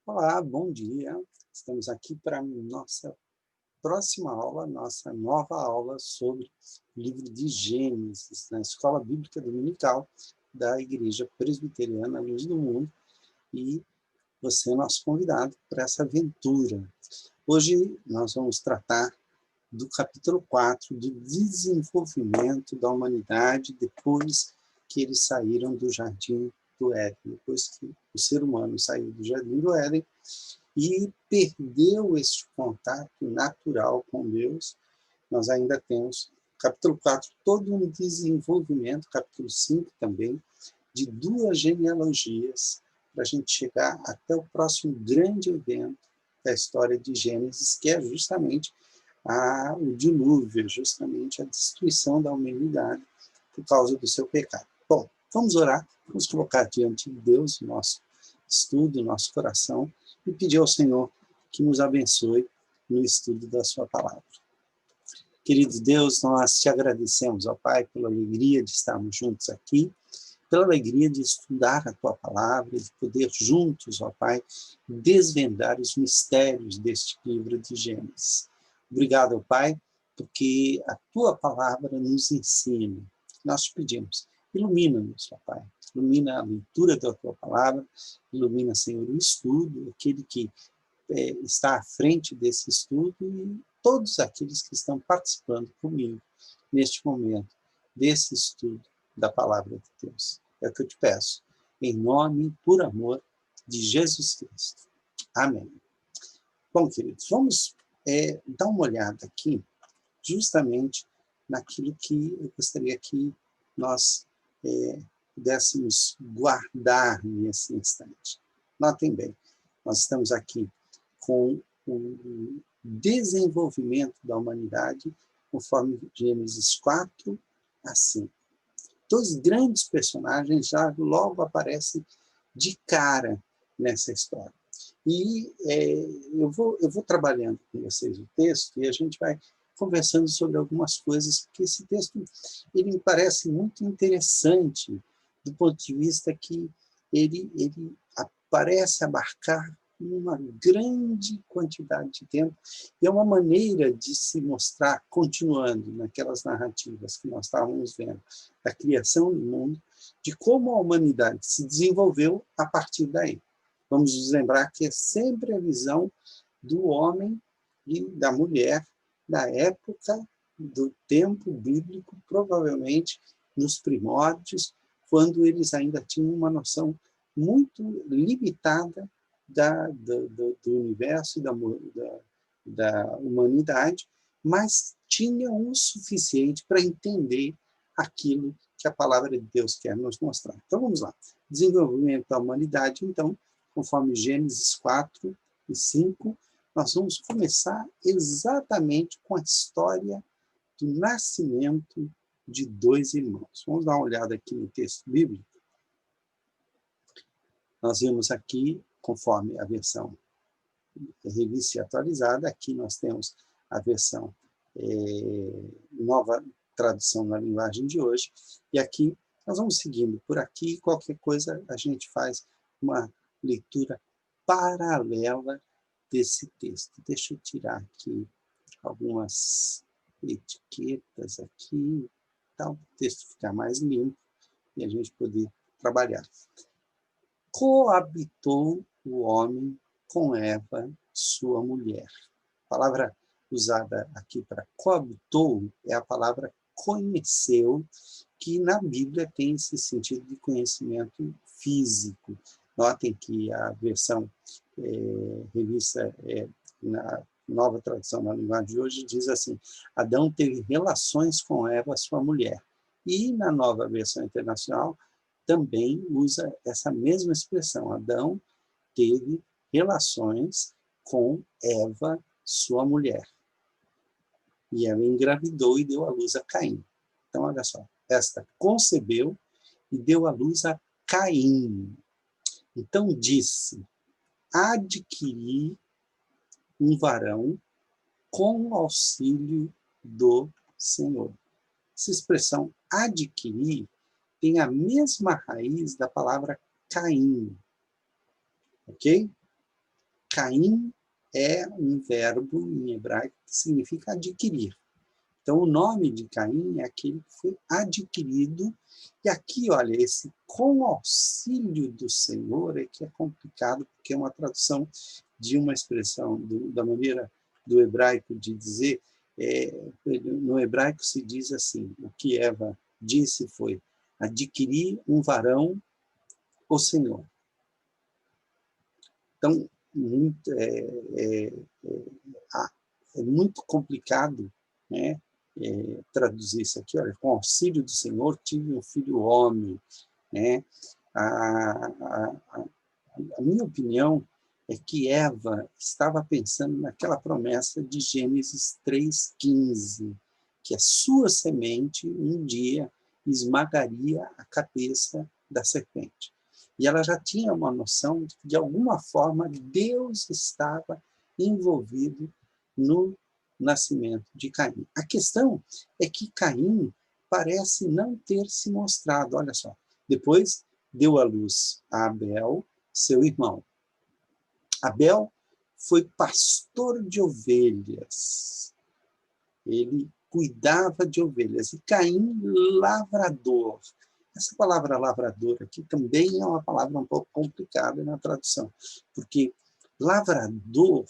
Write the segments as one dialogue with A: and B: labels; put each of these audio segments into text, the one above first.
A: Olá, bom dia. Estamos aqui para a nossa próxima aula, nossa nova aula sobre o livro de Gênesis, na Escola Bíblica Dominical da Igreja Presbiteriana Luz do Mundo. E você é nosso convidado para essa aventura. Hoje nós vamos tratar do capítulo 4, do desenvolvimento da humanidade depois que eles saíram do Jardim do Éden, depois que o ser humano saiu do Jardim do Éden e perdeu esse contato natural com Deus. Nós ainda temos, capítulo 4, todo um desenvolvimento, capítulo 5 também, de duas genealogias, para a gente chegar até o próximo grande evento da história de Gênesis, que é justamente o dilúvio, justamente a destruição da humanidade por causa do seu pecado. Bom, vamos orar, vamos colocar diante de Deus o nosso estudo, o nosso coração, e pedir ao Senhor que nos abençoe no estudo da sua palavra. Querido Deus, nós te agradecemos, ó Pai, pela alegria de estarmos juntos aqui, pela alegria de estudar a tua palavra, de poder juntos, ó Pai, desvendar os mistérios deste livro de Gênesis. Obrigado, ó Pai, porque a tua palavra nos ensina. Nós te pedimos, ilumina-nos, ó Pai, ilumina a leitura da tua palavra, ilumina, Senhor, o estudo, aquele que está à frente desse estudo e todos aqueles que estão participando comigo neste momento desse estudo da palavra de Deus. É o que eu te peço, em nome e por amor de Jesus Cristo. Amém. Bom, queridos, vamos dar uma olhada aqui justamente naquilo que eu gostaria que nós pudéssemos guardar nesse instante. Notem bem, nós estamos aqui com o desenvolvimento da humanidade, conforme Gênesis 4 a 5. Dois grandes personagens já logo aparecem de cara nessa história. E eu vou trabalhando com vocês o texto e a gente vai conversando sobre algumas coisas, porque esse texto ele me parece muito interessante do ponto de vista que ele parece abarcar uma grande quantidade de tempo, e é uma maneira de se mostrar, continuando naquelas narrativas que nós estávamos vendo, da criação do mundo, de como a humanidade se desenvolveu a partir daí. Vamos nos lembrar que é sempre a visão do homem e da mulher da época do tempo bíblico, provavelmente nos primórdios, quando eles ainda tinham uma noção muito limitada do universo e da humanidade, mas tinham o suficiente para entender aquilo que a palavra de Deus quer nos mostrar. Então, vamos lá. Desenvolvimento da humanidade, então, conforme Gênesis 4 e 5, nós vamos começar exatamente com a história do nascimento de dois irmãos. Vamos dar uma olhada aqui no texto bíblico. Nós vemos aqui, conforme a versão revista e atualizada, aqui nós temos a versão nova tradução na linguagem de hoje, e aqui nós vamos seguindo por aqui, qualquer coisa a gente faz uma leitura paralela desse texto. Deixa eu tirar aqui algumas etiquetas aqui, para o texto ficar mais limpo e a gente poder trabalhar. Coabitou o homem com Eva, sua mulher. A palavra usada aqui para coabitou é a palavra conheceu, que na Bíblia tem esse sentido de conhecimento físico. Notem que a versão revista na nova tradução na linguagem de hoje diz assim: Adão teve relações com Eva, sua mulher. E na nova versão internacional também usa essa mesma expressão. Adão teve relações com Eva, sua mulher. E ela engravidou e deu à luz a Caim. Então, olha só. Esta concebeu e deu à luz a Caim. Então, disse: adquiri um varão com o auxílio do Senhor. Essa expressão adquirir tem a mesma raiz da palavra Caim. Ok? Caim é um verbo em hebraico que significa adquirir. Então, o nome de Caim é aquele que foi adquirido. E aqui, olha, esse com o auxílio do Senhor é que é complicado, porque é uma tradução de uma expressão, da maneira do hebraico de dizer. No hebraico se diz assim, o que Eva disse foi: adquirir um varão, o Senhor. Então, é muito complicado, né, traduzir isso aqui. Olha, com auxílio do Senhor tive um filho homem, né? A minha opinião é que Eva estava pensando naquela promessa de Gênesis 3,15, que a sua semente um dia esmagaria a cabeça da serpente. E ela já tinha uma noção de que, de alguma forma, Deus estava envolvido no nascimento de Caim. A questão é que Caim parece não ter se mostrado. Olha só, depois deu à luz a Abel, seu irmão. Abel foi pastor de ovelhas. Ele cuidava de ovelhas. E Caim, lavrador. Essa palavra lavrador aqui também é uma palavra um pouco complicada na tradução, porque lavrador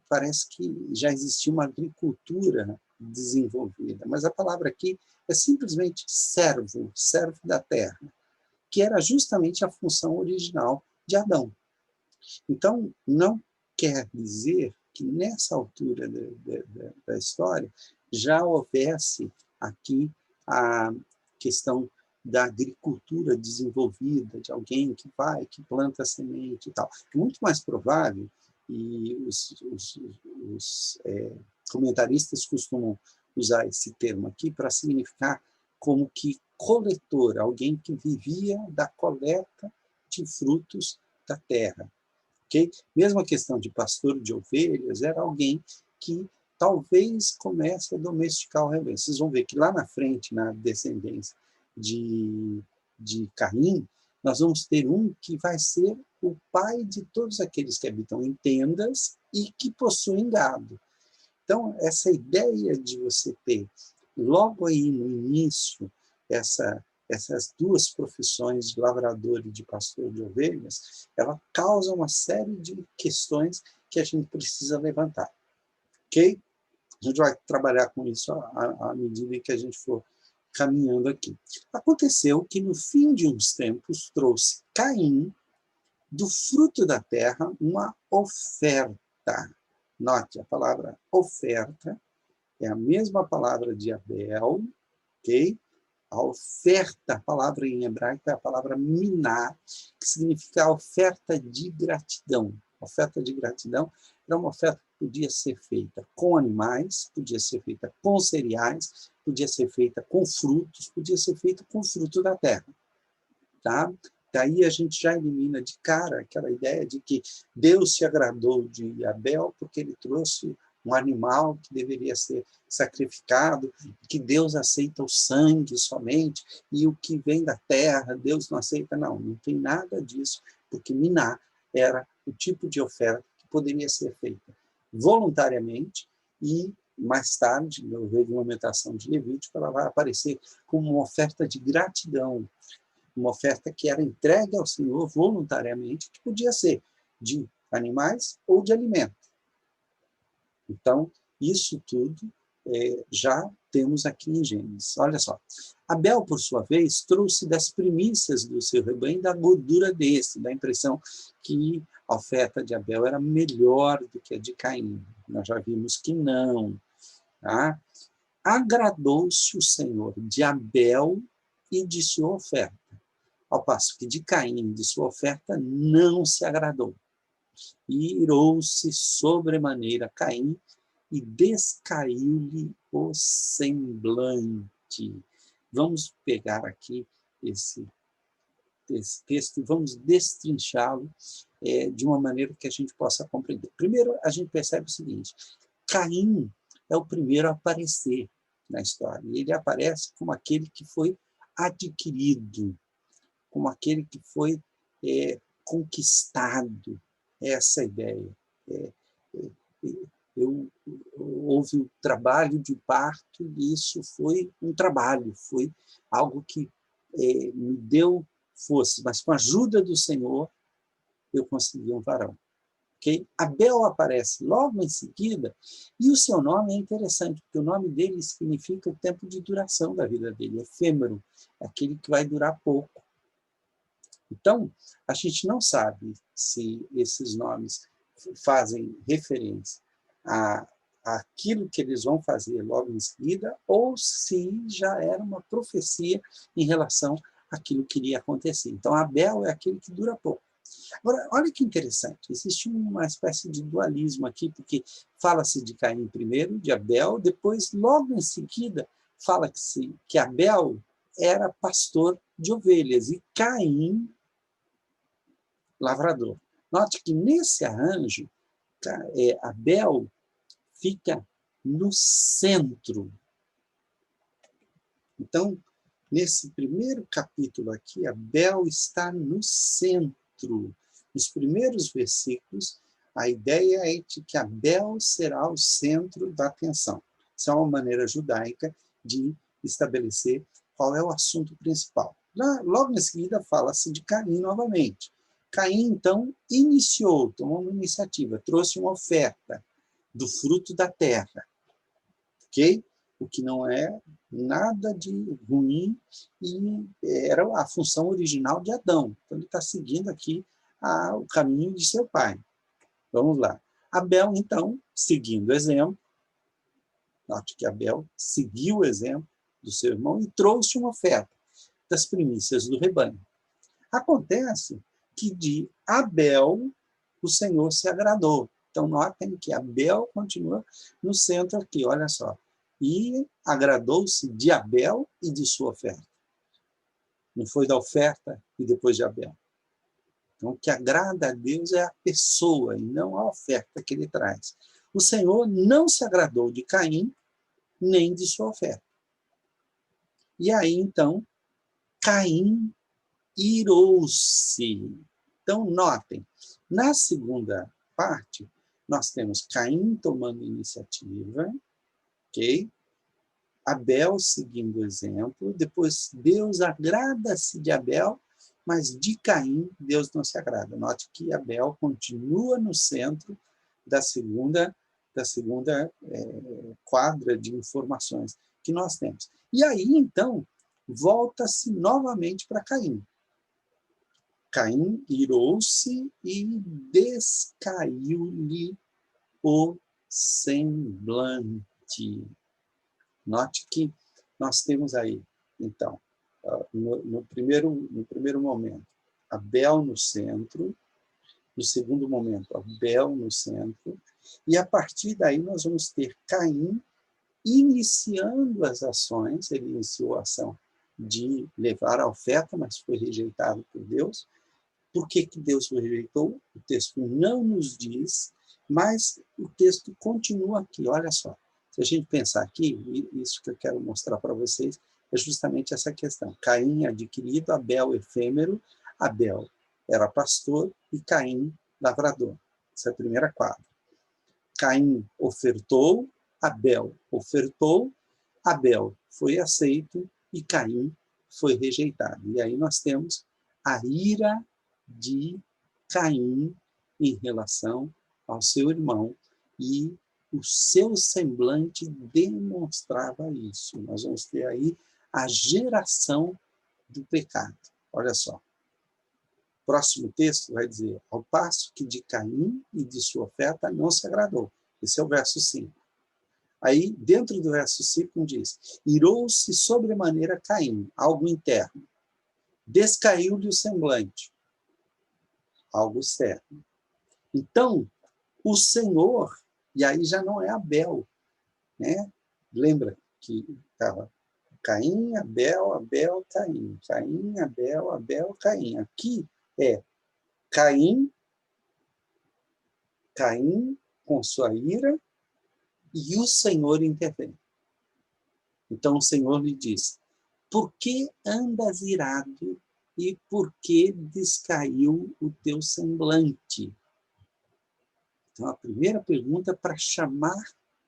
A: parece que já existia uma agricultura desenvolvida, mas a palavra aqui é simplesmente servo, servo da terra, que era justamente a função original de Adão. Então, não quer dizer que nessa altura da história já houvesse aqui a questão da agricultura desenvolvida, de alguém que vai, que planta semente e tal. É muito mais provável, e os comentaristas costumam usar esse termo aqui para significar como que coletor, alguém que vivia da coleta de frutos da terra. Okay? Mesmo a questão de pastor de ovelhas, era alguém que talvez comece a domesticar o rebanho. Vocês vão ver que lá na frente, na descendência de Caim, nós vamos ter um que vai ser o pai de todos aqueles que habitam em tendas e que possuem gado. Então, essa ideia de você ter, logo aí no início, essas duas profissões de lavrador e de pastor de ovelhas, ela causa uma série de questões que a gente precisa levantar. Ok? A gente vai trabalhar com isso à medida que a gente for caminhando aqui. Aconteceu que, no fim de uns tempos, trouxe Caim, do fruto da terra, uma oferta. Note, a palavra oferta é a mesma palavra de Abel, ok? A oferta, a palavra em hebraico é a palavra miná, que significa a oferta de gratidão. A oferta de gratidão era uma oferta que podia ser feita com animais, podia ser feita com cereais, podia ser feita com frutos, podia ser feita com fruto da terra. Tá? Daí a gente já elimina de cara aquela ideia de que Deus se agradou de Abel porque ele trouxe um animal que deveria ser sacrificado, que Deus aceita o sangue somente, e o que vem da terra, Deus não aceita. Não, não tem nada disso, porque miná era o tipo de oferta que poderia ser feita voluntariamente, e mais tarde, na regulamentação de Levítico, ela vai aparecer como uma oferta de gratidão, uma oferta que era entregue ao Senhor voluntariamente, que podia ser de animais ou de alimento. Então, isso tudo já temos aqui em Gênesis. Olha só. Abel, por sua vez, trouxe das primícias do seu rebanho da gordura desse, da impressão que a oferta de Abel era melhor do que a de Caim. Nós já vimos que não. Tá? Agradou-se o Senhor de Abel e de sua oferta, ao passo que de Caim, de sua oferta, não se agradou. E irou-se sobremaneira Caim, e descaiu-lhe o semblante. Vamos pegar aqui esse texto e vamos destrinchá-lo de uma maneira que a gente possa compreender. Primeiro, a gente percebe o seguinte: Caim é o primeiro a aparecer na história. E ele aparece como aquele que foi adquirido, como aquele que foi conquistado essa ideia. Houve o trabalho de parto, e isso foi um trabalho, foi algo que me deu força, mas com a ajuda do Senhor, eu consegui um varão. Okay? Abel aparece logo em seguida, e o seu nome é interessante, porque o nome dele significa o tempo de duração da vida dele, efêmero, aquele que vai durar pouco. Então, a gente não sabe se esses nomes fazem referência àquilo que eles vão fazer logo em seguida, ou se já era uma profecia em relação àquilo que iria acontecer. Então, Abel é aquele que dura pouco. Agora, olha que interessante, existe uma espécie de dualismo aqui, porque fala-se de Caim primeiro, de Abel, depois, logo em seguida, fala-se que Abel era pastor de ovelhas e Caim, lavrador. Note que nesse arranjo, Abel fica no centro. Então, nesse primeiro capítulo aqui, Abel está no centro. Nos primeiros versículos, a ideia é de que Abel será o centro da atenção. Isso é uma maneira judaica de estabelecer qual é o assunto principal. Logo em seguida, fala-se de Caim novamente. Caim, então, tomou uma iniciativa, trouxe uma oferta do fruto da terra. Ok? O que não é nada de ruim, e era a função original de Adão. Então, ele está seguindo aqui o caminho de seu pai. Vamos lá. Abel, então, seguindo o exemplo, note que Abel seguiu o exemplo do seu irmão e trouxe uma oferta das primícias do rebanho. Acontece que de Abel o Senhor se agradou. Então, notem que Abel continua no centro aqui, olha só. E agradou-se de Abel e de sua oferta. Não foi da oferta e depois de Abel. Então, o que agrada a Deus é a pessoa e não a oferta que ele traz. O Senhor não se agradou de Caim nem de sua oferta. E aí, então, Caim irou-se. Então, notem, na segunda parte, nós temos Caim tomando iniciativa, ok? Abel seguindo o exemplo, depois Deus agrada-se de Abel, mas de Caim Deus não se agrada. Note que Abel continua no centro da segunda quadra de informações que nós temos. E aí, então, volta-se novamente para Caim. Caim irou-se e descaiu-lhe o semblante. Note que nós temos aí, então, no primeiro momento, Abel no centro, no segundo momento, Abel no centro, e a partir daí nós vamos ter Caim iniciando as ações. Ele iniciou a ação de levar a oferta, mas foi rejeitado por Deus. Por que Deus o rejeitou? O texto não nos diz, mas o texto continua aqui, olha só. Se a gente pensar aqui, isso que eu quero mostrar para vocês é justamente essa questão. Caim adquirido, Abel efêmero, Abel era pastor e Caim lavrador. Essa é a primeira quadra. Caim ofertou, Abel foi aceito e Caim foi rejeitado. E aí nós temos a ira de Caim em relação ao seu irmão, e o seu semblante demonstrava isso. Nós vamos ter aí a geração do pecado. Olha só. O próximo texto vai dizer: ao passo que de Caim e de sua oferta não se agradou. Esse é o verso 5. Aí, dentro do verso 5, diz: irou-se sobremaneira Caim, algo interno. Descaiu-lhe o semblante, algo externo. Então, o Senhor, e aí já não é Abel, né? Lembra que estava Caim, Abel, Abel, Caim. Caim, Abel, Abel, Caim. Aqui é Caim com sua ira, e o Senhor intervém. Então o Senhor lhe diz: por que andas irado e por que descaiu o teu semblante? Então, a primeira pergunta é para chamar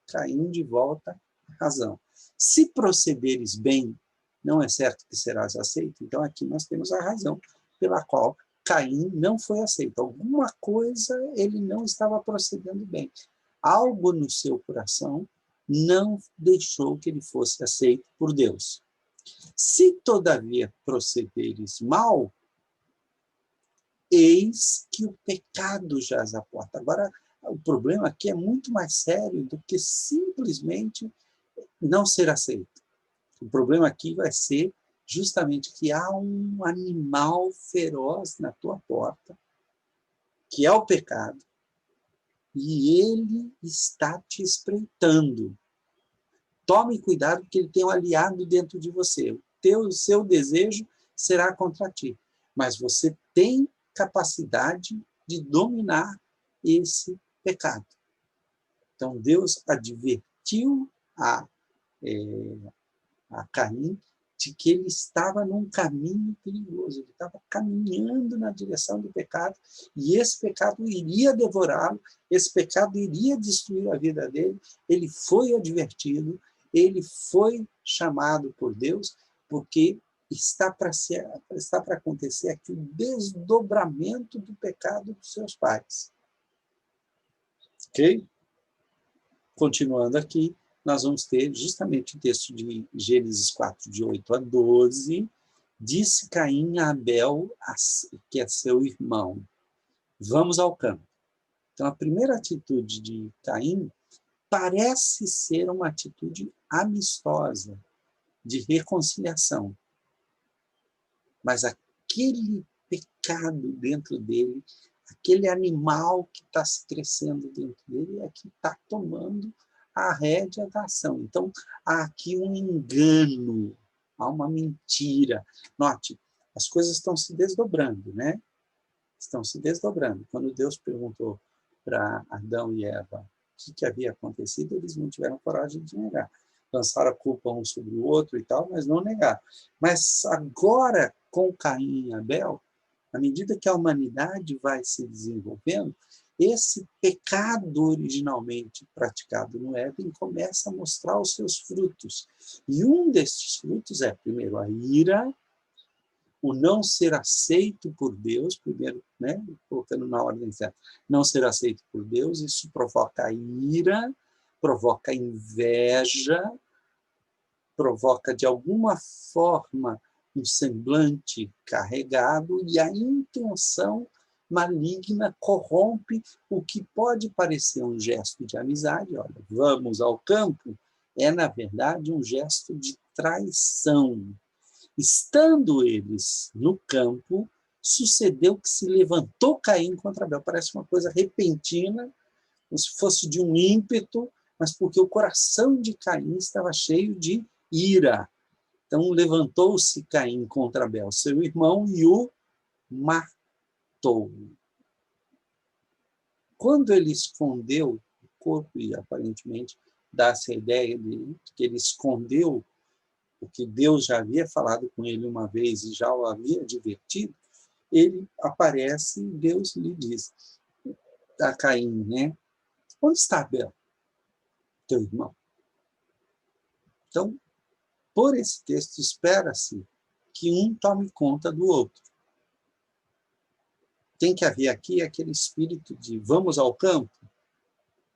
A: Caim de volta à razão. Se procederes bem, não é certo que serás aceito? Então, aqui nós temos a razão pela qual Caim não foi aceito. Alguma coisa ele não estava procedendo bem. Algo no seu coração não deixou que ele fosse aceito por Deus. Se, todavia, procederes mal, eis que o pecado jaz à porta. Agora, o problema aqui é muito mais sério do que simplesmente não ser aceito. O problema aqui vai ser justamente que há um animal feroz na tua porta, que é o pecado, e ele está te espreitando. Tome cuidado, porque ele tem um aliado dentro de você. O seu desejo será contra ti. Mas você tem capacidade de dominar esse pecado. Então, Deus advertiu a Caim de que ele estava num caminho perigoso, ele estava caminhando na direção do pecado, e esse pecado iria devorá-lo, esse pecado iria destruir a vida dele. Ele foi advertido, ele foi chamado por Deus, porque está para acontecer aqui o desdobramento do pecado dos seus pais. Ok? Continuando aqui, nós vamos ter justamente o texto de Gênesis 4, de 8 a 12. Disse Caim a Abel, que é seu irmão, vamos ao campo. Então, a primeira atitude de Caim parece ser uma atitude amistosa, de reconciliação. Mas aquele pecado dentro dele, aquele animal que está se crescendo dentro dele, é que está tomando a rédea da ação. Então, há aqui um engano, há uma mentira. Note, as coisas estão se desdobrando, né? Estão se desdobrando. Quando Deus perguntou para Adão e Eva o que havia acontecido, eles não tiveram coragem de negar. Lançaram a culpa um sobre o outro e tal, mas não negaram. Mas agora, com Caim e Abel, à medida que a humanidade vai se desenvolvendo, esse pecado originalmente praticado no Éden começa a mostrar os seus frutos. E um destes frutos é, primeiro, a ira, o não ser aceito por Deus, primeiro, né, colocando na ordem certa, não ser aceito por Deus, isso provoca ira, provoca inveja, provoca, de alguma forma, um semblante carregado, e a intenção maligna corrompe o que pode parecer um gesto de amizade. Olha, vamos ao campo, é, na verdade, um gesto de traição. Estando eles no campo, sucedeu que se levantou Caim contra Abel. Parece uma coisa repentina, como se fosse de um ímpeto, mas porque o coração de Caim estava cheio de ira. Então levantou-se Caim contra Abel, seu irmão, e o matou. Quando ele escondeu o corpo, e aparentemente dá-se a ideia de que ele escondeu porque Deus já havia falado com ele uma vez e já o havia advertido, ele aparece e Deus lhe diz a Caim, né? Onde está Abel, teu irmão? Então, por esse texto, espera-se que um tome conta do outro. Tem que haver aqui aquele espírito de vamos ao campo,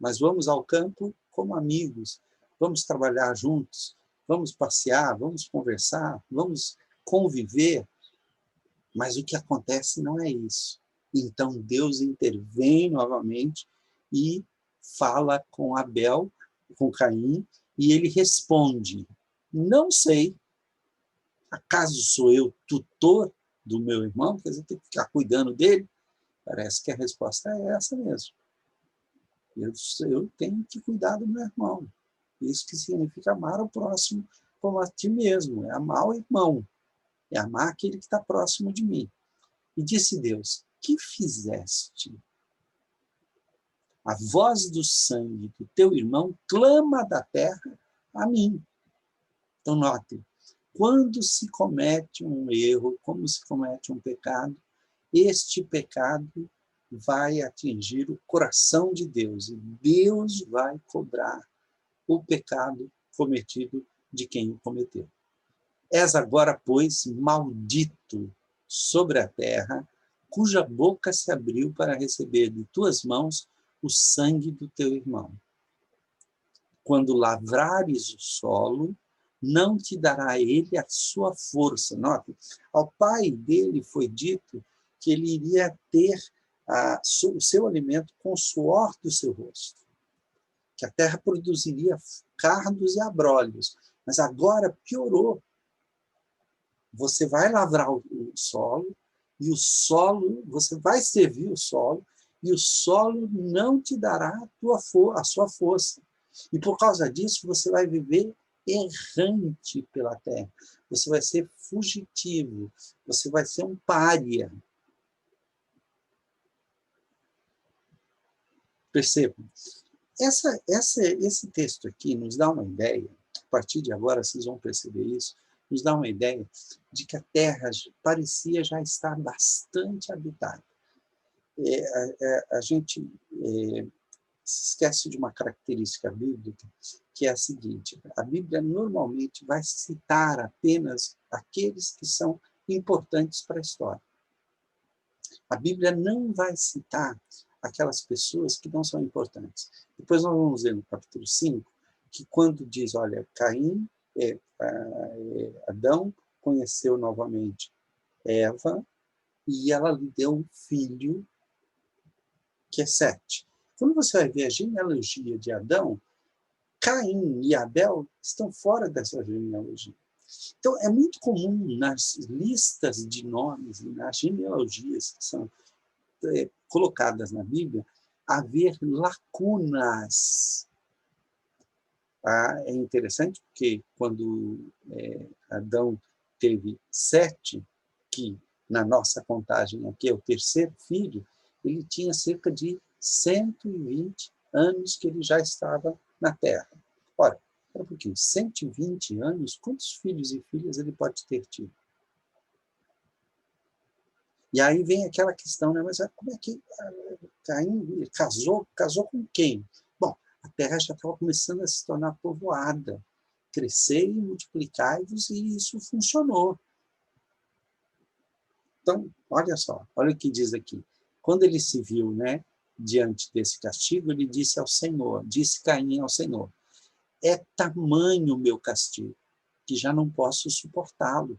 A: mas vamos ao campo como amigos, vamos trabalhar juntos, vamos passear, vamos conversar, vamos conviver. Mas o que acontece não é isso. Então Deus intervém novamente e fala com Abel, com Caim, e ele responde: não sei, acaso sou eu tutor do meu irmão? Quer dizer, tem que ficar cuidando dele? Parece que a resposta é essa mesmo. Eu tenho que cuidar do meu irmão. Isso que significa amar o próximo como a ti mesmo, é amar o irmão, é amar aquele que está próximo de mim. E disse Deus: que fizeste? A voz do sangue do teu irmão clama da terra a mim. Então, note, quando se comete um erro, como se comete um pecado, este pecado vai atingir o coração de Deus, e Deus vai cobrar o pecado cometido de quem o cometeu. És agora, pois, maldito sobre a terra, cuja boca se abriu para receber de tuas mãos o sangue do teu irmão. Quando lavrares o solo, não te dará ele a sua força. Note, ao pai dele foi dito que ele iria ter o seu alimento com o suor do seu rosto, que a terra produziria cardos e abrolhos. Mas agora piorou. Você vai lavrar o solo, e o solo, você vai servir o solo, e o solo não te dará a sua força. E por causa disso, você vai viver errante pela terra. Você vai ser fugitivo, você vai ser um pária. Percebam, esse texto aqui nos dá uma ideia, a partir de agora vocês vão perceber isso, nos dá uma ideia de que a Terra parecia já estar bastante habitada. A gente se esquece de uma característica bíblica, que é a seguinte: a Bíblia normalmente vai citar apenas aqueles que são importantes para a história. A Bíblia não vai citar aquelas pessoas que não são importantes. Depois nós vamos ver no capítulo 5, que quando diz, olha, Adão conheceu novamente Eva, e ela lhe deu um filho, que é Sete. Quando você vai ver a genealogia de Adão, Caim e Abel estão fora dessa genealogia. Então, é muito comum nas listas de nomes e nas genealogias que são colocadas na Bíblia, haver lacunas. É interessante porque quando Adão teve Sete, que na nossa contagem aqui é o terceiro filho, ele tinha cerca de 120 anos que ele já estava na Terra. Ora, espera um pouquinho, 120 anos, quantos filhos e filhas ele pode ter tido? E aí vem aquela questão, né? Mas como é que Caim casou com quem? Bom, a Terra já estava começando a se tornar povoada, crescer e multiplicar-vos, e isso funcionou. Então, olha só, olha o que diz aqui. Quando ele se viu, né, diante desse castigo, ele disse ao Senhor, disse Caim ao Senhor, é tamanho o meu castigo, que já não posso suportá-lo.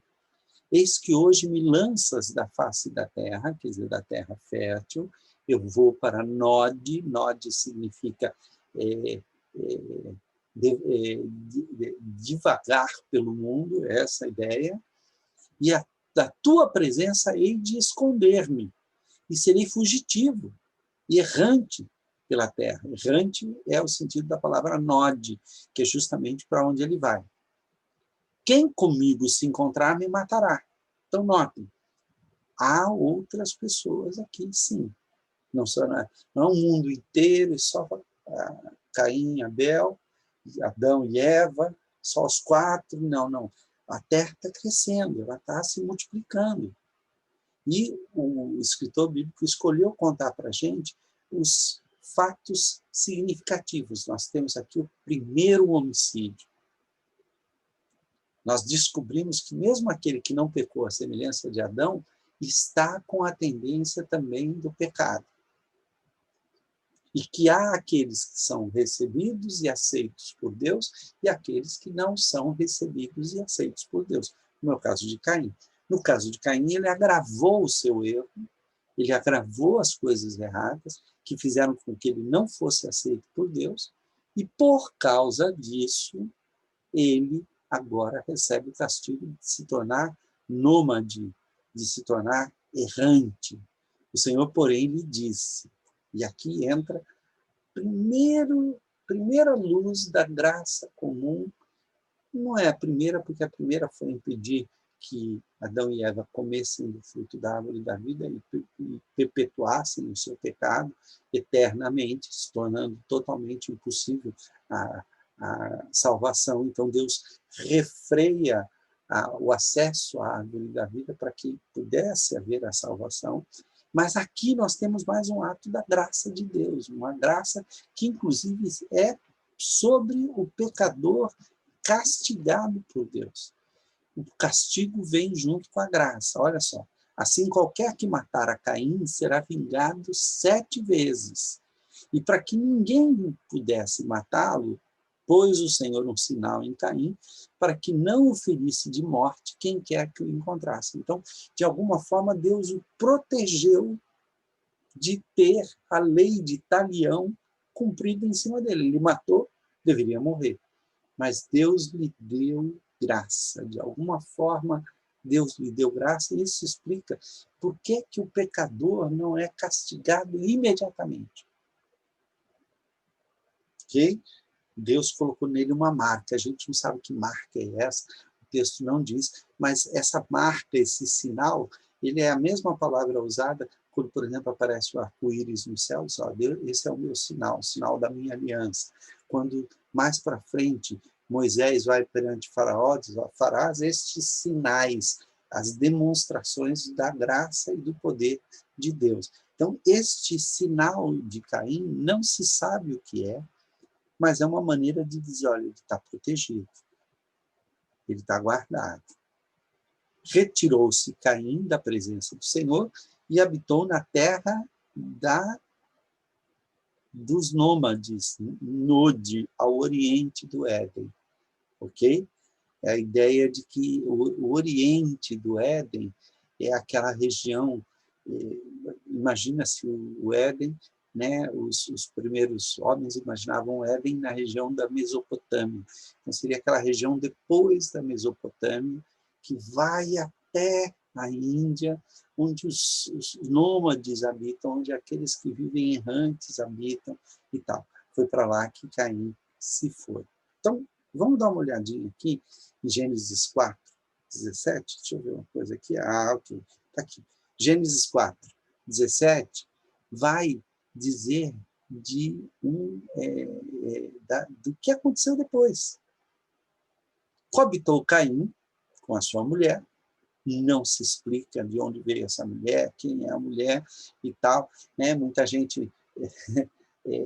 A: Eis que hoje me lanças da face da terra, quer dizer, da terra fértil, eu vou para Nod, Nod significa divagar pelo mundo, essa ideia, e da tua presença hei de esconder-me, e serei fugitivo, e errante pela terra. Errante é o sentido da palavra Nod, que é justamente para onde ele vai. Quem comigo se encontrar me matará. Então, notem, há outras pessoas aqui, sim. Não é um mundo inteiro, e só Caim, Abel, Adão e Eva, só os quatro. Não. A Terra está crescendo, ela está se multiplicando. E o escritor bíblico escolheu contar para a gente os fatos significativos. Nós temos aqui o primeiro homicídio. Nós descobrimos que mesmo aquele que não pecou à semelhança de Adão, está com a tendência também do pecado. E que há aqueles que são recebidos e aceitos por Deus, e aqueles que não são recebidos e aceitos por Deus. No meu caso de Caim. No caso de Caim, ele agravou o seu erro, ele agravou as coisas erradas, que fizeram com que ele não fosse aceito por Deus, e por causa disso, ele agora recebe o castigo de se tornar nômade, de se tornar errante. O Senhor, porém, lhe disse, e aqui entra a primeira luz da graça comum. Não é a primeira, porque a primeira foi impedir que Adão e Eva comessem do fruto da árvore da vida e perpetuassem o seu pecado eternamente, se tornando totalmente impossível a salvação. Então Deus refreia o acesso à árvore da vida para que pudesse haver a salvação. Mas aqui nós temos mais um ato da graça de Deus, uma graça que, inclusive, é sobre o pecador castigado por Deus. O castigo vem junto com a graça, olha só. Assim, qualquer que matar a Caim será vingado 7 vezes. E para que ninguém pudesse matá-lo, pôs o Senhor um sinal em Caim, para que não o ferisse de morte quem quer que o encontrasse. Então, de alguma forma, Deus o protegeu de ter a lei de talião cumprida em cima dele. Ele matou, deveria morrer. Mas Deus lhe deu graça. De alguma forma, Deus lhe deu graça, e isso explica por que o pecador não é castigado imediatamente. Ok? Deus colocou nele uma marca. A gente não sabe que marca é essa, o texto não diz, mas essa marca, esse sinal, ele é a mesma palavra usada quando, por exemplo, aparece o arco-íris no céu. Só, esse é o meu sinal, o sinal da minha aliança. Quando, mais para frente, Moisés vai perante Faraó, diz: farás estes sinais, as demonstrações da graça e do poder de Deus. Então, este sinal de Caim não se sabe o que é, mas é uma maneira de dizer: olha, ele está protegido, ele está guardado. Retirou-se Caim da presença do Senhor e habitou na terra dos nômades, Nod, ao oriente do Éden. Ok? É a ideia de que o oriente do Éden é aquela região, imagina-se o Éden, né? Os primeiros homens imaginavam o Éden na região da Mesopotâmia. Então, seria aquela região depois da Mesopotâmia, que vai até a Índia, onde os nômades habitam, onde aqueles que vivem errantes habitam e tal. Foi para lá que Caim se foi. Então, vamos dar uma olhadinha aqui em Gênesis 4, 17. Deixa eu ver uma coisa aqui. Ok. Está aqui. Gênesis 4, 17 vai dizer do que aconteceu depois. Coabitou Caim com a sua mulher, não se explica de onde veio essa mulher, quem é a mulher e tal, né? Muita gente...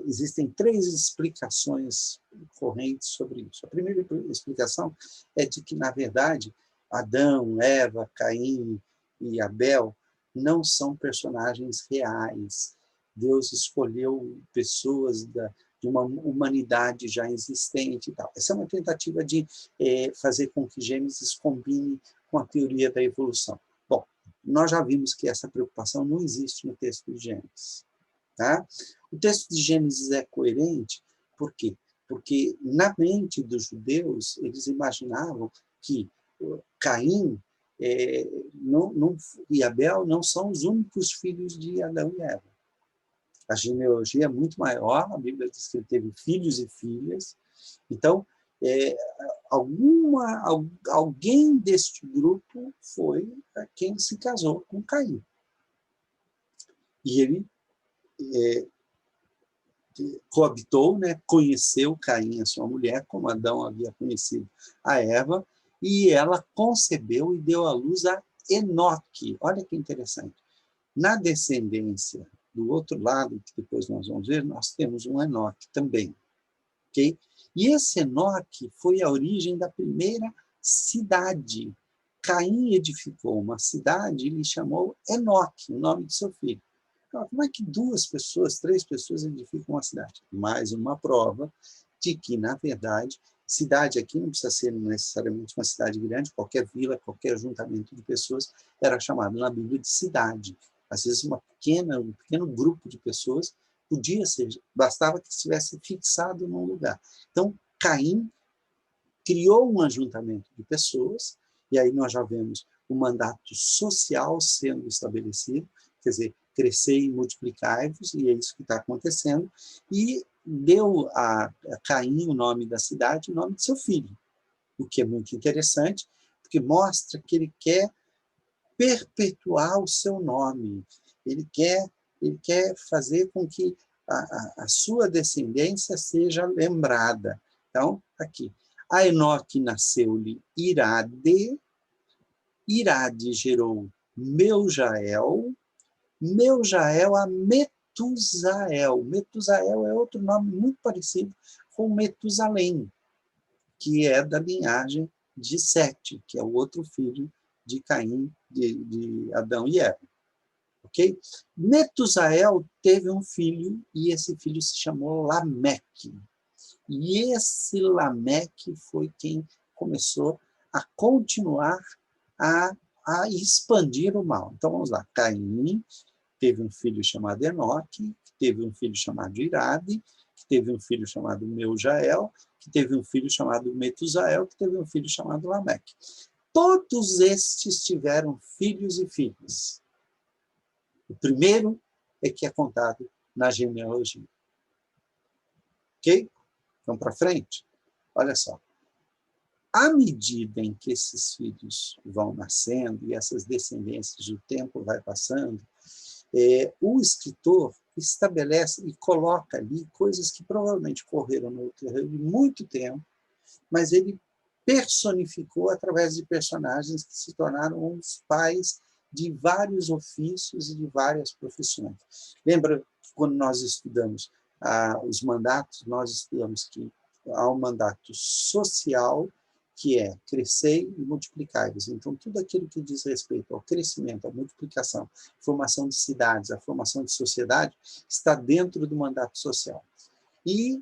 A: existem 3 explicações correntes sobre isso. A primeira explicação é de que, na verdade, Adão, Eva, Caim e Abel não são personagens reais. Deus escolheu pessoas de uma humanidade já existente e tal. Essa é uma tentativa de fazer com que Gênesis combine com a teoria da evolução. Bom, nós já vimos que essa preocupação não existe no texto de Gênesis. Tá? O texto de Gênesis é coerente, por quê? Porque na mente dos judeus, eles imaginavam que Caim e Abel não são os únicos filhos de Adão e Eva. A genealogia é muito maior, a Bíblia diz que ele teve filhos e filhas. Então, alguém deste grupo foi quem se casou com Caim. E ele coabitou, né, conheceu Caim, a sua mulher, como Adão havia conhecido a Eva, e ela concebeu e deu à luz a Enoque. Olha que interessante. Na descendência do outro lado, que depois nós vamos ver, nós temos um Enoque também. Okay? E esse Enoque foi a origem da primeira cidade. Caim edificou uma cidade e lhe chamou Enoque, o nome de seu filho. Como é que 2 pessoas, 3 pessoas edificam uma cidade? Mais uma prova de que, na verdade, cidade aqui não precisa ser necessariamente uma cidade grande, qualquer vila, qualquer ajuntamento de pessoas era chamado na Bíblia de cidade. Às vezes um pequeno grupo de pessoas podia ser, bastava que estivesse fixado num lugar. Então, Caim criou um ajuntamento de pessoas, e aí nós já vemos o mandato social sendo estabelecido, quer dizer, crescer e multiplicai-vos, e é isso que está acontecendo, e deu a Caim o nome da cidade, o nome de seu filho, o que é muito interessante, porque mostra que ele quer perpetuar o seu nome, ele quer fazer com que a sua descendência seja lembrada. Então, aqui, a Enoque nasceu-lhe Irade, Irade gerou Meujael, Meujael a Metusael. Metusael é outro nome muito parecido com Metusalém, que é da linhagem de Sete, que é o outro filho de Caim, de Adão e Eva. Okay? Metusael teve um filho, e esse filho se chamou Lameque. E esse Lameque foi quem começou a continuar a expandir o mal. Então, vamos lá. Caim teve um filho chamado Enoque, que teve um filho chamado Irade, que teve um filho chamado Meujael, que teve um filho chamado Metusael, que teve um filho chamado Lameque. Todos estes tiveram filhos e filhas. O primeiro é que é contado na genealogia. Ok? Vamos para frente? Olha só. À medida em que esses filhos vão nascendo e essas descendências, o tempo vai passando, o escritor estabelece e coloca ali coisas que provavelmente correram no terreno de muito tempo, mas ele personificou através de personagens que se tornaram os pais de vários ofícios e de várias profissões. Lembra que quando nós estudamos os mandatos, nós estudamos que há um mandato social, que é crescer e multiplicai-vos. Então, tudo aquilo que diz respeito ao crescimento, à multiplicação, formação de cidades, a formação de sociedade, está dentro do mandato social. E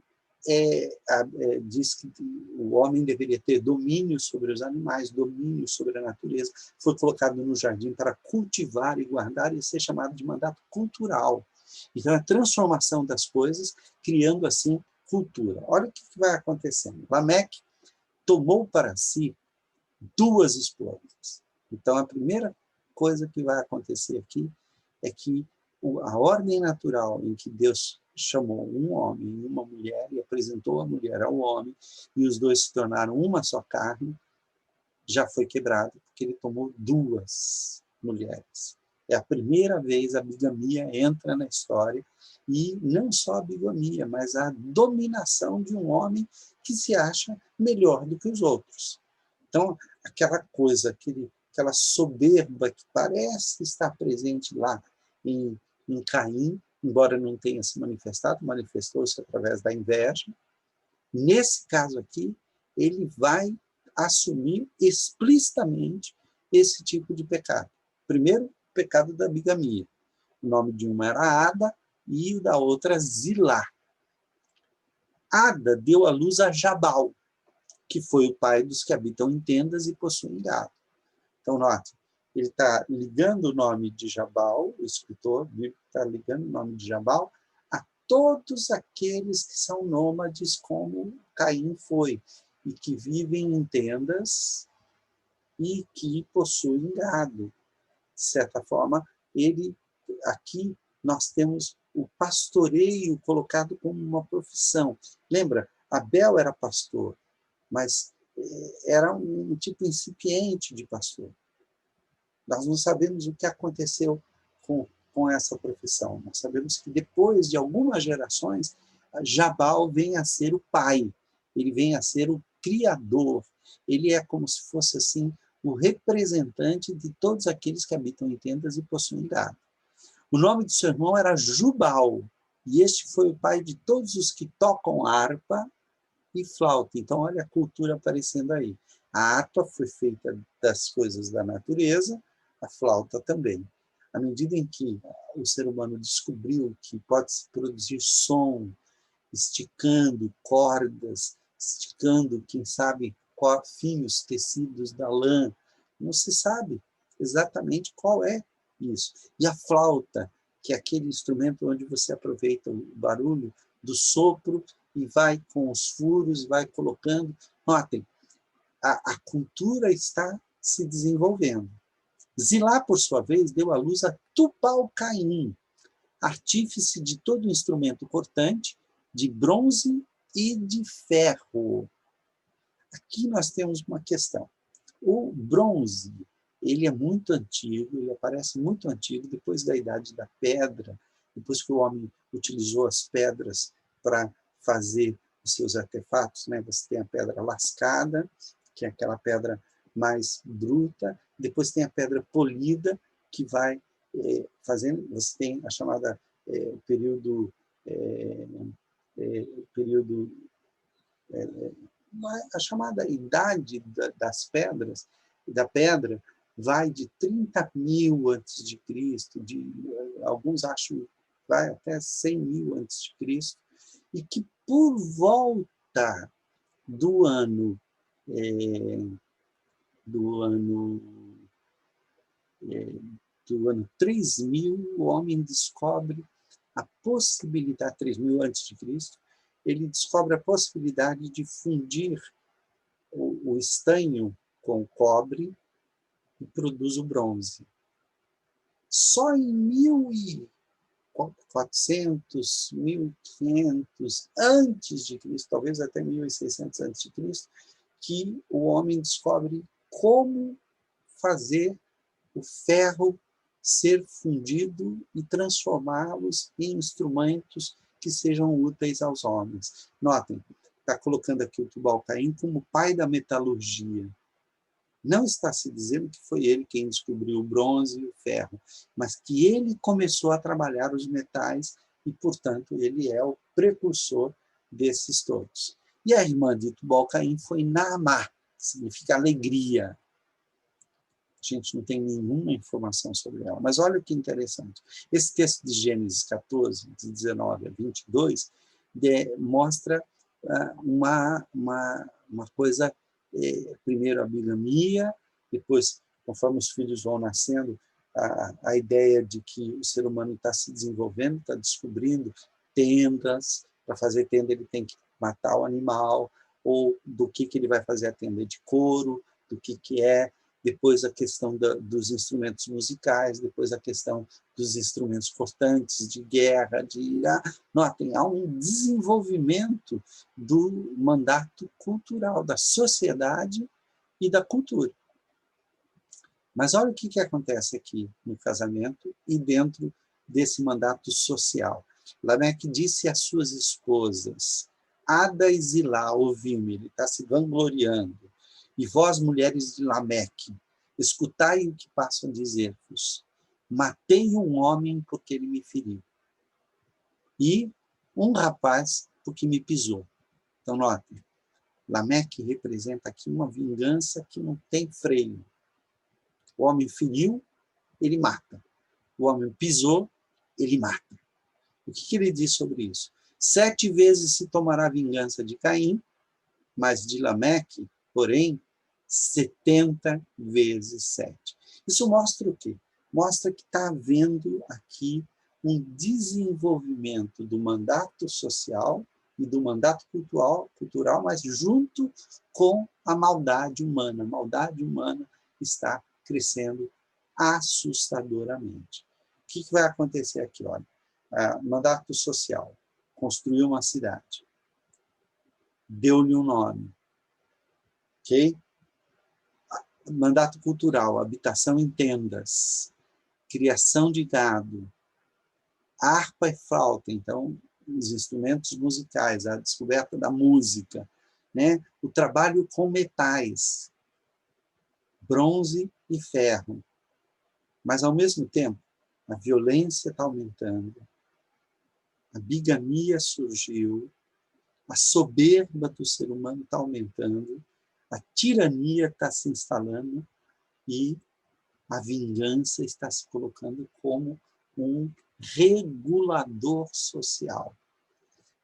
A: diz que o homem deveria ter domínio sobre os animais, domínio sobre a natureza, foi colocado no jardim para cultivar e guardar e ser chamado de mandato cultural. Então, a transformação das coisas, criando assim cultura. Olha o que vai acontecendo. Lameque tomou para si 2 esposas. Então, a primeira coisa que vai acontecer aqui é que a ordem natural em que Deus chamou um homem e uma mulher e apresentou a mulher ao homem e os dois se tornaram uma só carne, já foi quebrado, porque ele tomou 2 mulheres. É a primeira vez a bigamia entra na história, e não só a bigamia, mas a dominação de um homem que se acha melhor do que os outros. Então, aquela coisa, aquela soberba que parece estar presente lá em Caim, embora não tenha se manifestado, manifestou-se através da inveja. Nesse caso aqui, ele vai assumir explicitamente esse tipo de pecado. Primeiro, o pecado da bigamia. O nome de uma era Ada e o da outra Zilá. Ada deu à luz a Jabal, que foi o pai dos que habitam em tendas e possuem gado. Então, note, ele está ligando o nome de Jabal, o escritor está ligando o nome de Jabal a todos aqueles que são nômades, como Caim foi, e que vivem em tendas e que possuem gado. De certa forma, aqui nós temos o pastoreio colocado como uma profissão. Lembra, Abel era pastor, mas era um tipo incipiente de pastor. Nós não sabemos o que aconteceu com essa profissão. Nós sabemos que depois de algumas gerações, Jabal vem a ser o pai, ele vem a ser o criador, ele é como se fosse assim o representante de todos aqueles que habitam em tendas e possuem gado. O nome de seu irmão era Jubal, e este foi o pai de todos os que tocam harpa e flauta. Então, olha a cultura aparecendo aí. A harpa foi feita das coisas da natureza, a flauta também. À medida em que o ser humano descobriu que pode-se produzir som, esticando cordas, esticando, quem sabe, fios tecidos da lã, não se sabe exatamente qual é isso. E a flauta, que é aquele instrumento onde você aproveita o barulho do sopro e vai com os furos, vai colocando. Notem, a cultura está se desenvolvendo. Zilá, por sua vez, deu à luz a Tubal-Caim, artífice de todo instrumento cortante, de bronze e de ferro. Aqui nós temos uma questão. O bronze, ele é muito antigo, ele aparece muito antigo, depois da Idade da Pedra, depois que o homem utilizou as pedras para fazer os seus artefatos, né? Você tem a pedra lascada, que é aquela pedra mais bruta, depois tem a pedra polida, que vai fazendo, você tem a chamada período, período a chamada idade das pedras, da pedra, vai de 30.000 antes de Cristo, alguns acham vai até 100.000 antes de Cristo, e que por volta do ano do ano do ano 3000, o homem descobre a possibilidade, 3000 antes de Cristo, ele descobre a possibilidade de fundir o estanho com o cobre e produz o bronze. Só em 1400, 1500 antes de Cristo, talvez até 1600 antes de Cristo, que o homem descobre como fazer o ferro ser fundido e transformá-los em instrumentos que sejam úteis aos homens. Notem, está colocando aqui o Tubal-Caim como pai da metalurgia. Não está se dizendo que foi ele quem descobriu o bronze e o ferro, mas que ele começou a trabalhar os metais e, portanto, ele é o precursor desses todos. E a irmã de Tubal-Caim foi Naamá, que significa alegria. A gente não tem nenhuma informação sobre ela. Mas olha que interessante. Esse texto de Gênesis 14, de 19 a 22, mostra uma coisa, primeiro a bigamia, depois, conforme os filhos vão nascendo, a ideia de que o ser humano está se desenvolvendo, está descobrindo tendas. Para fazer tenda ele tem que matar o animal, ou do que ele vai fazer a tenda de couro, do que é. Depois a questão dos instrumentos musicais, depois a questão dos instrumentos cortantes, de guerra, notem, há um desenvolvimento do mandato cultural, da sociedade e da cultura. Mas olha o que acontece aqui no casamento e dentro desse mandato social. Lameque disse às suas esposas, Ada e Zilá, ouviu-me, ele está se vangloriando. E vós, mulheres de Lameque, escutai o que passam a dizer-vos. Matei um homem porque ele me feriu. E um rapaz porque me pisou. Então, notem, Lameque representa aqui uma vingança que não tem freio. O homem feriu, ele mata. O homem pisou, ele mata. O que ele diz sobre isso? 7 vezes se tomará vingança de Caim, mas de Lameque, porém, 70 vezes 7. Isso mostra o quê? Mostra que está havendo aqui um desenvolvimento do mandato social e do mandato cultural, mas junto com a maldade humana. A maldade humana está crescendo assustadoramente. O que vai acontecer aqui? Olha, mandato social, construiu uma cidade, deu-lhe um nome, ok? Mandato cultural, habitação em tendas, criação de gado, harpa e flauta, então, os instrumentos musicais, a descoberta da música, né? O trabalho com metais, bronze e ferro. Mas, ao mesmo tempo, a violência está aumentando, a bigamia surgiu, a soberba do ser humano está aumentando, a tirania está se instalando e a vingança está se colocando como um regulador social.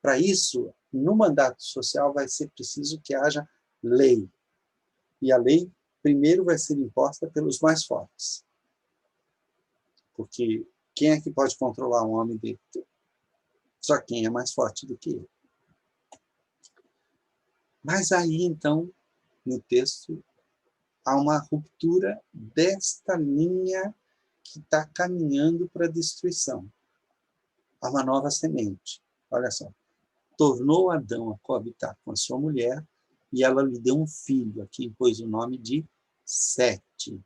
A: Para isso, no mandato social vai ser preciso que haja lei. E a lei, primeiro, vai ser imposta pelos mais fortes. Porque quem é que pode controlar um homem dentro? Só quem é mais forte do que ele. Mas aí, então, no texto, há uma ruptura desta linha que está caminhando para a destruição. Há uma nova semente. Olha só. Tornou Adão a coabitar com a sua mulher e ela lhe deu um filho, a quem pôs o nome de Sete.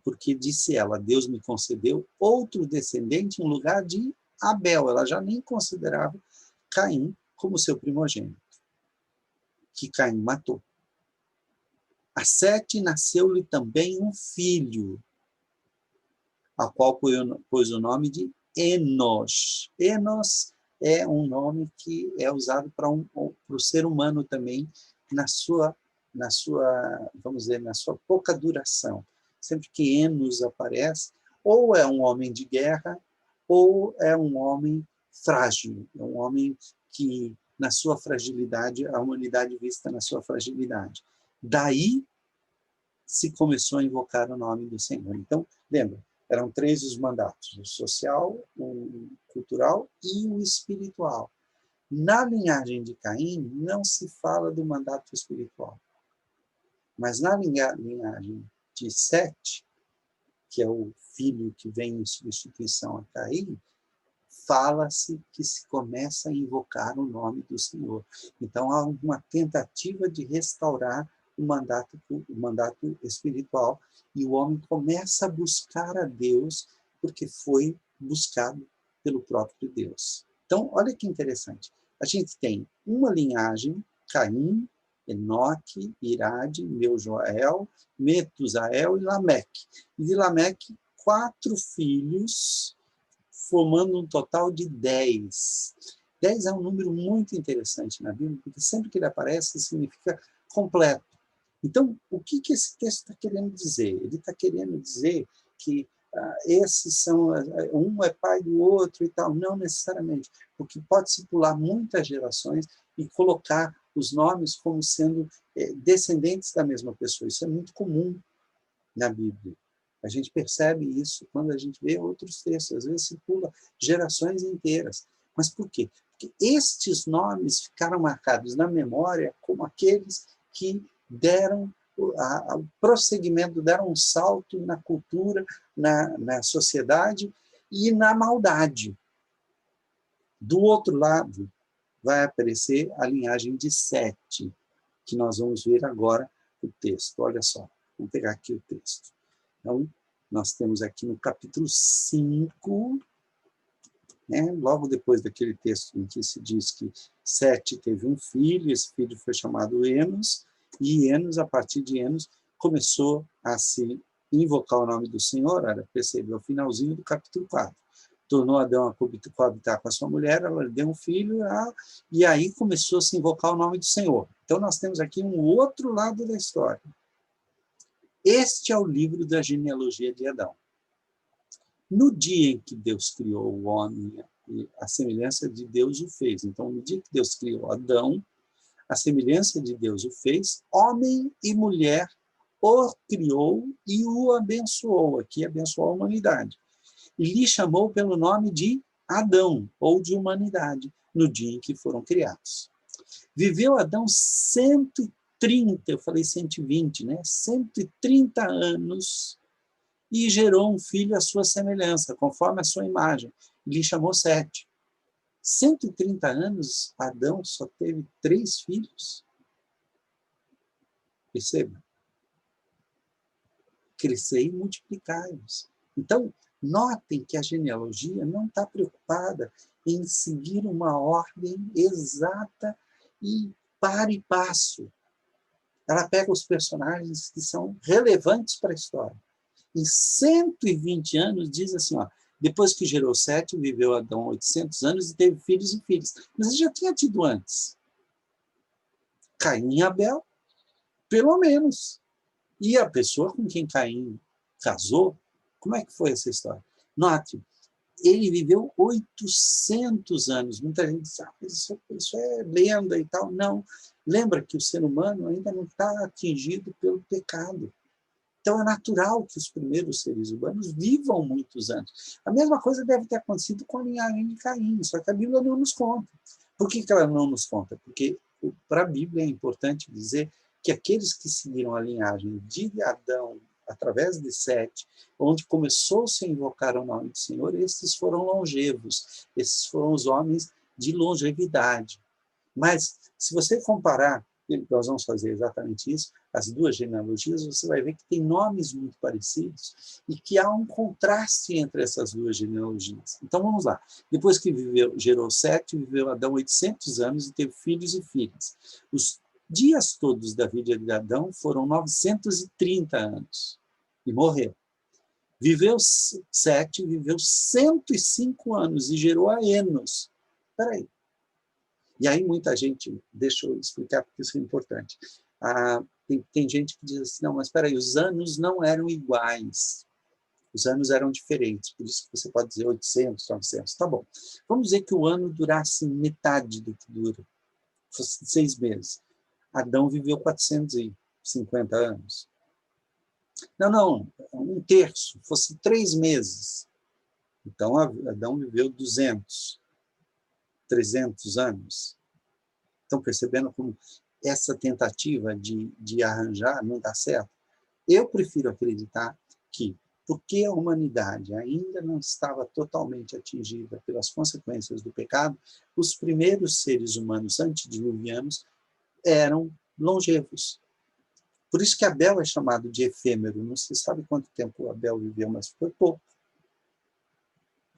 A: Porque disse ela, Deus me concedeu outro descendente em lugar de Abel. Ela já nem considerava Caim como seu primogênito, que Caim matou. A Sete nasceu-lhe também um filho, ao qual pôs o nome de Enos. Enos é um nome que é usado para o ser humano também, vamos dizer, na sua pouca duração. Sempre que Enos aparece, ou é um homem de guerra, ou é um homem frágil, é um homem que, na sua fragilidade, a humanidade vista na sua fragilidade. Daí se começou a invocar o nome do Senhor. Então, lembra, eram 3 os mandatos, o social, o cultural e o espiritual. Na linhagem de Caim, não se fala do mandato espiritual. Mas na linhagem de Sete, que é o filho que vem em substituição a Caim, fala-se que se começa a invocar o nome do Senhor. Então, há uma tentativa de restaurar o mandato espiritual, e o homem começa a buscar a Deus, porque foi buscado pelo próprio Deus. Então, olha que interessante. A gente tem uma linhagem, Caim, Enoque, Irade, Meujael, Metusael e Lameque. E de Lameque, 4 filhos, formando um total de 10. 10 é um número muito interessante na Bíblia, porque sempre que ele aparece, significa completo. Então, o que esse texto está querendo dizer? Ele está querendo dizer que esses são, um é pai do outro e tal. Não necessariamente, porque pode-se pular muitas gerações e colocar os nomes como sendo descendentes da mesma pessoa. Isso é muito comum na Bíblia. A gente percebe isso quando a gente vê outros textos. Às vezes se pula gerações inteiras. Mas por quê? Porque estes nomes ficaram marcados na memória como aqueles que deram o prosseguimento, deram um salto na cultura, na sociedade e na maldade. Do outro lado, vai aparecer a linhagem de Sete, que nós vamos ver agora o texto. Olha só, vamos pegar aqui o texto. Então, nós temos aqui no capítulo 5, logo depois daquele texto em que se diz que Sete teve um filho, esse filho foi chamado Enos, e Enos, a partir de Enos, começou a se invocar o nome do Senhor. Olha, percebeu o finalzinho do capítulo 4. Tornou Adão a coabitar com a sua mulher, ela lhe deu um filho, e aí começou a se invocar o nome do Senhor. Então, nós temos aqui um outro lado da história. Este é o livro da genealogia de Adão. No dia em que Deus criou o homem, a semelhança de Deus o fez. Então, no dia que Deus criou Adão, a semelhança de Deus o fez, homem e mulher o criou e o abençoou. Aqui abençoou a humanidade. E lhe chamou pelo nome de Adão, ou de humanidade, no dia em que foram criados. Viveu Adão 130, eu falei 120, 130 anos, e gerou um filho à sua semelhança, conforme a sua imagem. Lhe chamou Sete. 130 anos, Adão só teve 3 filhos. Perceba. Crescei e multiplicai-vos. Então, notem que a genealogia não está preocupada em seguir uma ordem exata e para e passo. Ela pega os personagens que são relevantes para a história. Em 120 anos, diz assim, depois que gerou Sete, viveu Adão 800 anos e teve filhos e filhas. Mas ele já tinha tido antes. Caim e Abel, pelo menos. E a pessoa com quem Caim casou, como é que foi essa história? Note, ele viveu 800 anos. Muita gente diz, isso é lenda e tal. Não. Lembra que o ser humano ainda não está atingido pelo pecado. Então, é natural que os primeiros seres humanos vivam muitos anos. A mesma coisa deve ter acontecido com a linhagem de Caim, só que a Bíblia não nos conta. Por que ela não nos conta? Porque para a Bíblia é importante dizer que aqueles que seguiram a linhagem de Adão, através de Sete, onde começou-se a invocar o nome do Senhor, esses foram longevos, esses foram os homens de longevidade. Mas, se você comparar, nós vamos fazer exatamente isso, as duas genealogias, você vai ver que tem nomes muito parecidos e que há um contraste entre essas duas genealogias. Então, vamos lá. Depois que gerou Sete, viveu Adão 800 anos e teve filhos e filhas. Dias todos da vida de Adão foram 930 anos. E morreu. Viveu 7, viveu 105 anos e gerou a Enos. Espera aí. E aí muita gente, deixa eu explicar porque isso é importante. Tem gente que diz assim, não, mas espera aí, os anos não eram iguais. Os anos eram diferentes, por isso que você pode dizer 800, 900, tá bom. Vamos dizer que o ano durasse metade do que dura, fosse 6 meses. Adão viveu 450 anos. Não, um terço, fosse 3 meses. Então, Adão viveu 200, 300 anos. Estão percebendo como essa tentativa de arranjar não dá certo? Eu prefiro acreditar que, porque a humanidade ainda não estava totalmente atingida pelas consequências do pecado, os primeiros seres humanos antediluvianos eram longevos. Por isso que Abel é chamado de efêmero. Não se sabe quanto tempo Abel viveu, mas foi pouco.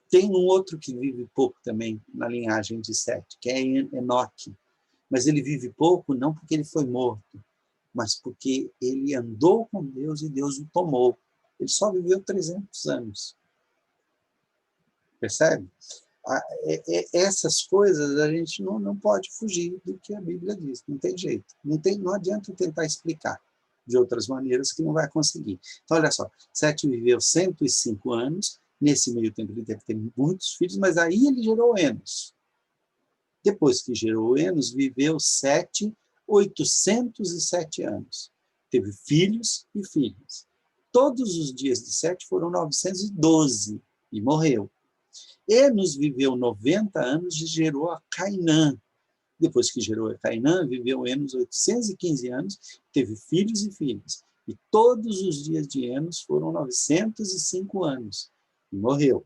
A: Tem um outro que vive pouco também na linhagem de Sete, que é Enoque. Mas ele vive pouco não porque ele foi morto, mas porque ele andou com Deus e Deus o tomou. Ele só viveu 300 anos. Percebe? Essas coisas a gente não pode fugir do que a Bíblia diz. Não tem jeito. Não adianta tentar explicar de outras maneiras que não vai conseguir. Então, olha só. Sete viveu 105 anos. Nesse meio tempo ele deve ter muitos filhos, mas aí ele gerou Enos. Depois que gerou Enos, viveu 807 anos. Teve filhos e filhas. Todos os dias de Sete foram 912 e morreu. Enos viveu 90 anos e gerou a Cainã. Depois que gerou a Cainã, viveu Enos 815 anos, teve filhos e filhas. E todos os dias de Enos foram 905 anos e morreu.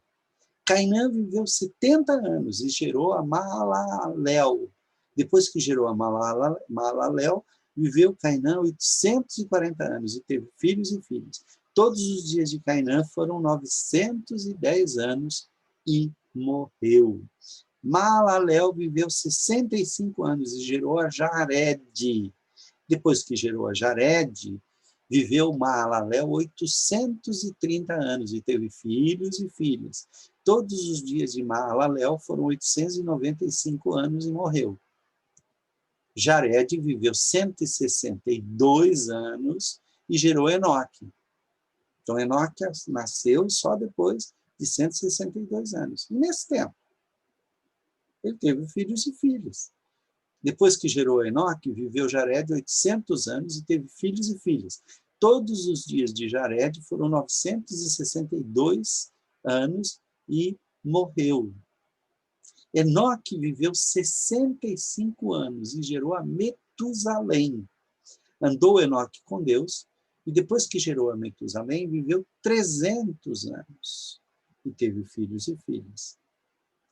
A: Cainã viveu 70 anos e gerou a Mahalalel. Depois que gerou a Mahalalel, viveu Cainã 840 anos e teve filhos e filhas. Todos os dias de Cainã foram 910 anos e morreu. Mahalalel viveu 65 anos e gerou a Jared. Depois que gerou a Jared, viveu Mahalalel 830 anos e teve filhos e filhas. Todos os dias de Mahalalel foram 895 anos e morreu. Jared viveu 162 anos e gerou Enoque. Então, Enoque nasceu só depois de 162 anos. Nesse tempo, ele teve filhos e filhas. Depois que gerou Enoque, viveu Jared 800 anos e teve filhos e filhas. Todos os dias de Jared foram 962 anos e morreu. Enoque viveu 65 anos e gerou a Metusalém. Andou Enoque com Deus e depois que gerou a Metusalém, viveu 300 anos e teve filhos e filhas.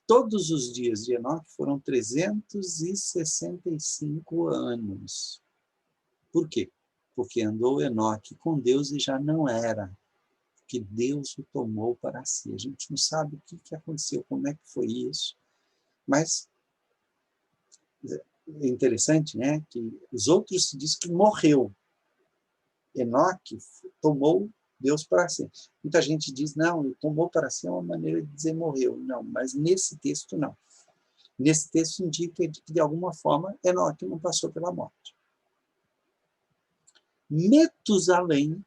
A: Todos os dias de Enoque foram 365 anos. Por quê? Porque andou Enoque com Deus e já não era, que Deus o tomou para si. A gente não sabe o que aconteceu, como é que foi isso, mas é interessante, né, que os outros se diz que morreu. Enoque tomou Deus para si. Muita gente diz, não, tomou para si é uma maneira de dizer morreu. Não, mas nesse texto não. Nesse texto indica que, de alguma forma, Enoque não passou pela morte. Metusalém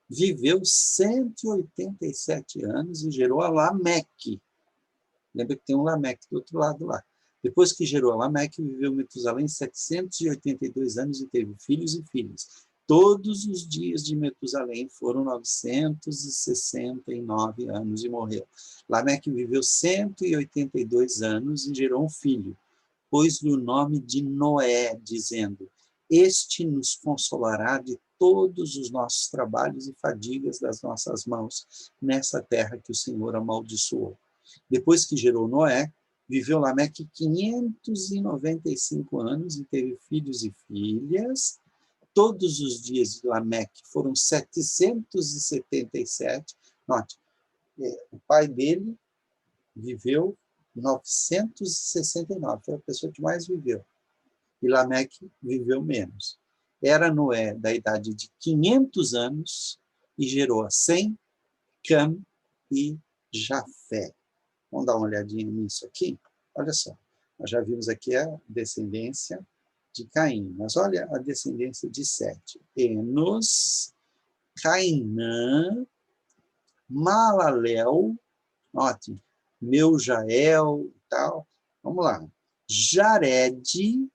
A: viveu 187 anos e gerou a Lameque. Lembra que tem um Lameque do outro lado lá. Depois que gerou a Lameque, viveu Metusalém 782 anos e teve filhos e filhas. Todos os dias de Metusalém foram 969 anos e morreu. Lameque viveu 182 anos e gerou um filho. Pôs-lhe o nome de Noé, dizendo: este nos consolará de todos os nossos trabalhos e fadigas das nossas mãos, nessa terra que o Senhor amaldiçoou. Depois que gerou Noé, viveu Lameque 595 anos e teve filhos e filhas. Todos os dias de Lameque foram 777. Note, o pai dele viveu 969, foi a pessoa que mais viveu. e Lameque viveu menos. Era Noé da idade de 500 anos e gerou a Sem, Cam e Jafé. Vamos dar uma olhadinha nisso aqui? Olha só, nós já vimos aqui a descendência de Caim, mas olha a descendência de Sete. Enos, Cainã, Malalel, note, Meujael e tal. Vamos lá. Jared,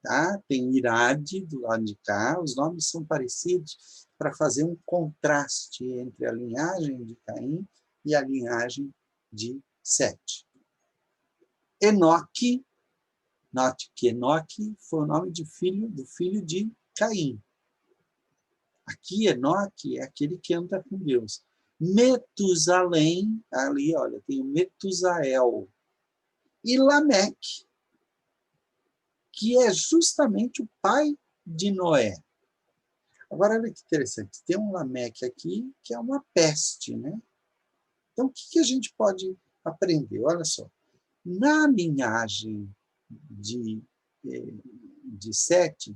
A: tá? Tem Irade do lado de cá, os nomes são parecidos para fazer um contraste entre a linhagem de Caim e a linhagem de Sete. Enoque, note que Enoque foi o nome do filho de Caim. Aqui, Enoque é aquele que anda com Deus. Metusalém, ali, olha, tem o Metusael. E Lameque, que é justamente o pai de Noé. Agora, olha que interessante, tem um Lameque aqui que é uma peste, né? Então, o que a gente pode aprender? Olha só, na linhagem de Sete,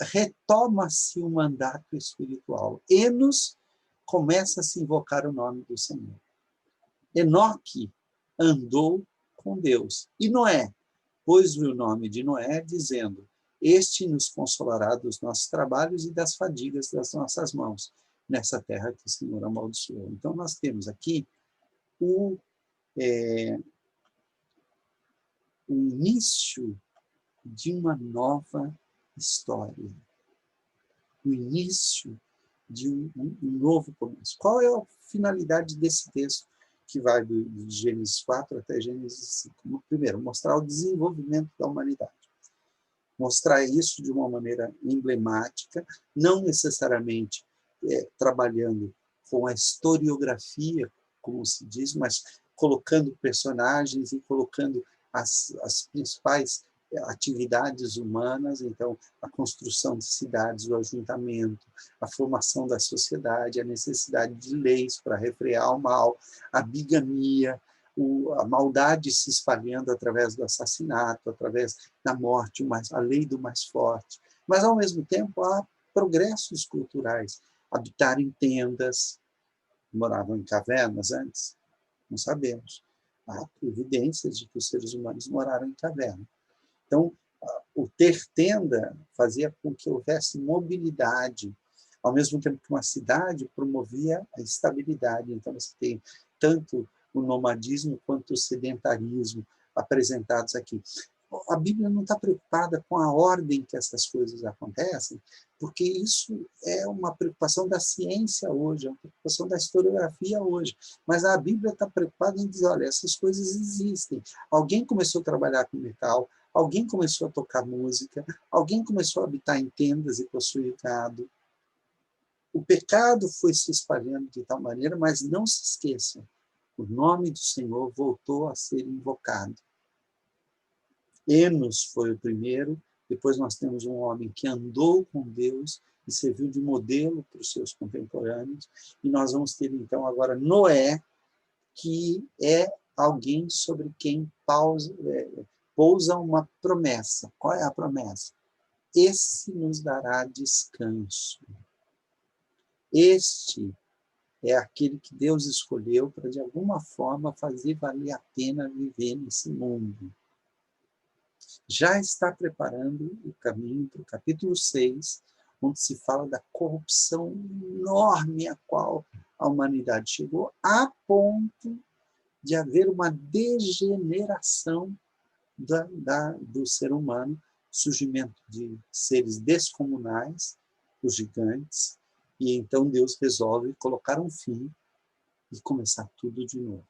A: retoma-se o mandato espiritual. Enos começa a se invocar o nome do Senhor. Enoque andou com Deus. E Noé pôs-lhe o nome de Noé, dizendo: este nos consolará dos nossos trabalhos e das fadigas das nossas mãos, nessa terra que o Senhor amaldiçoou. Então, nós temos aqui o início de uma nova história. O início de um novo começo. Qual é a finalidade desse texto que vai de Gênesis 4 até Gênesis 5? Primeiro, mostrar o desenvolvimento da humanidade. Mostrar isso de uma maneira emblemática, não necessariamente trabalhando com a historiografia, como se diz, mas colocando personagens e colocando as principais atividades humanas, então a construção de cidades, o ajuntamento, a formação da sociedade, a necessidade de leis para refrear o mal, a bigamia, a maldade se espalhando através do assassinato, através da morte, a lei do mais forte. Mas, ao mesmo tempo, há progressos culturais. Habitar em tendas, moravam em cavernas antes? Não sabemos. Há evidências de que os seres humanos moraram em caverna. Então, o ter tenda fazia com que houvesse mobilidade, ao mesmo tempo que uma cidade promovia a estabilidade. Então, você tem tanto o nomadismo quanto o sedentarismo apresentados aqui. A Bíblia não está preocupada com a ordem que essas coisas acontecem, porque isso é uma preocupação da ciência hoje, é uma preocupação da historiografia hoje. Mas a Bíblia está preocupada em dizer, olha, essas coisas existem. Alguém começou a trabalhar com metal, alguém começou a tocar música, alguém começou a habitar em tendas e possuir gado. O pecado foi se espalhando de tal maneira, mas não se esqueçam, o nome do Senhor voltou a ser invocado. Enos foi o primeiro, depois nós temos um homem que andou com Deus e serviu de modelo para os seus contemporâneos, e nós vamos ter então agora Noé, que é alguém sobre quem pousa uma promessa. Qual é a promessa? Esse nos dará descanso. Este é aquele que Deus escolheu para, de alguma forma, fazer valer a pena viver nesse mundo. Já está preparando o caminho para o capítulo 6, onde se fala da corrupção enorme a qual a humanidade chegou, a ponto de haver uma degeneração do ser humano, surgimento de seres descomunais, os gigantes, e então Deus resolve colocar um fim e começar tudo de novo.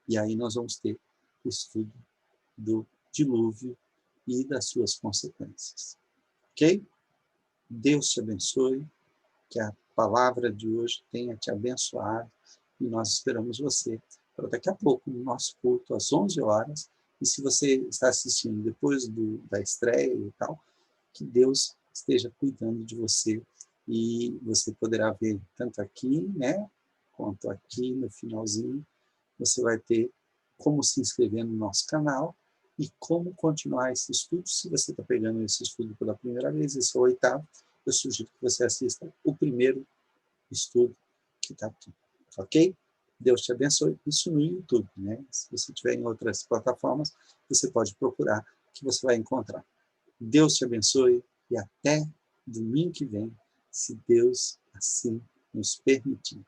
A: E aí nós vamos ter o estudo do dilúvio e das suas consequências. Ok? Deus te abençoe, que a palavra de hoje tenha te abençoado, e nós esperamos você para daqui a pouco, no nosso culto, às 11 horas, e se você está assistindo depois da estreia e tal, que Deus esteja cuidando de você, e você poderá ver tanto aqui, né, quanto aqui no finalzinho, você vai ter como se inscrever no nosso canal, e como continuar esse estudo. Se você está pegando esse estudo pela primeira vez, esse é o 8º, eu sugiro que você assista o primeiro estudo que está aqui, ok? Deus te abençoe. Isso no YouTube, né? Se você tiver em outras plataformas, você pode procurar, que você vai encontrar. Deus te abençoe e até domingo que vem, se Deus assim nos permitir.